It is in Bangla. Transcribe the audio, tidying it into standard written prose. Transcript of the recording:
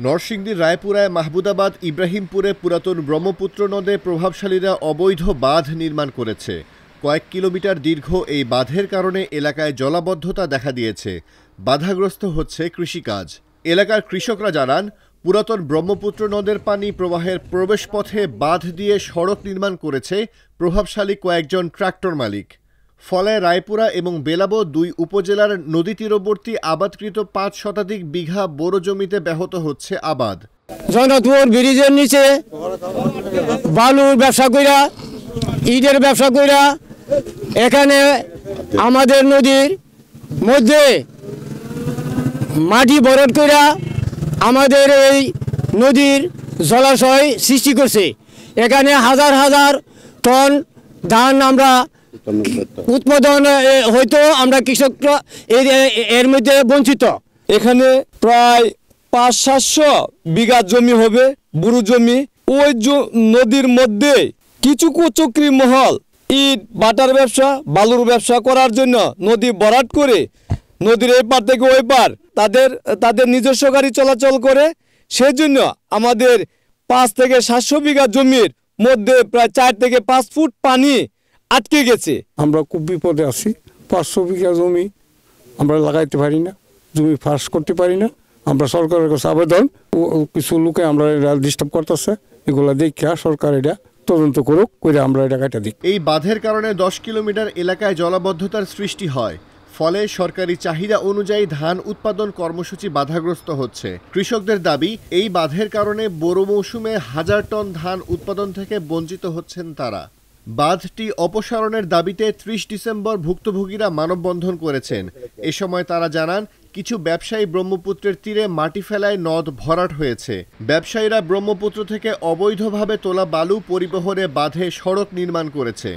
নরসিংদীর রায়পুরায় মাহমুদাবাদ ইব্রাহিমপুরে পুরাতন ব্রহ্মপুত্র নদে প্রভাবশালীরা অবৈধ বাঁধ নির্মাণ করেছে। কয়েক কিলোমিটার দীর্ঘ এই বাঁধের কারণে এলাকায় জলাবদ্ধতা দেখা দিয়েছে। বাধাগ্রস্ত হচ্ছে কৃষিকাজ। এলাকার কৃষকরা জানান, পুরাতন ব্রহ্মপুত্র নদের পানি প্রবাহের প্রবেশপথে বাঁধ দিয়ে সড়ক নির্মাণ করেছে প্রভাবশালী কয়েকজন ট্রাক্টর মালিক। ফলে রায়পুরা এবং বেলাবো দুই উপজেলার নদী তীরবর্তী আবাদকৃত ৫ শতাধিক বিঘা বোরো জমিতে ব্যাহত হচ্ছে আবাদ। জনতপুর ব্রিজের নিচে বালুর ব্যবসা কইরা, ইটের ব্যবসা কইরা এখানে আমাদের নদীর মধ্যে মাটি ভরাট কইরা আমাদের এই নদীর জলাশয় সৃষ্টি করছে। এখানে হাজার হাজার টন ধান আমরা উৎপাদন হয়তো আমরা কৃষকরা এর মধ্যে বঞ্চিত। এখানে প্রায় ৫-৭০০ বিঘা জমি হবে বুড়ো জমি। ওই নদীর মধ্যে কিছু কুচক্রী মহল ইট বাটার ব্যবসা, বালুর ব্যবসা করার জন্য নদী ভরাট করে নদীর এই পার থেকে ওই পার তাদের নিজস্ব গাড়ি চলাচল করে। সেজন্য আমাদের ৫ থেকে ৭০০ বিঘা জমির মধ্যে প্রায় ৪ থেকে ৫ ফুট পানি আটকে গেছে। আমরা খুব বিপদে আছি। ৫০০ বিঘা জমি আমরা লাগাইতে পারি না, জমি ফাঁস করতে পারি না। আমরা সরকারের কাছে আবেদন, কিছু লোকে আমরা এটা ডিস্টার্ব করতেছে, এগুলো দেখিয়া সরকার এটা তদন্ত করুক, করে আমরা এটা কাটা দিই। এই বাঁধের কারণে ১০ কিলোমিটার এলাকায় জলাবদ্ধতার সৃষ্টি হয়। ফলে সরকারি চাহিদা অনুযায়ী ধান উৎপাদন কর্মসূচি বাধাগ্রস্ত হচ্ছে। কৃষকদের দাবি, এই বাঁধের কারণে বোরো মৌসুমে ১০০০ টন ধান উৎপাদন থেকে বঞ্চিত হচ্ছেন তারা। বাঁধটি অপসারণের দাবিতে ৩০ ডিসেম্বর ভুক্তভোগীরা মানববন্ধন করেছেন। এ সময় তারা জানান, কিছু ব্যবসায়ী ব্রহ্মপুত্রের তীরে মাটি ফেলায় নদ ভরাট হয়েছে। ব্যবসায়ীরা ব্রহ্মপুত্র থেকে অবৈধভাবে তোলা বালু পরিবহনে বাঁধে সড়ক নির্মাণ করেছে।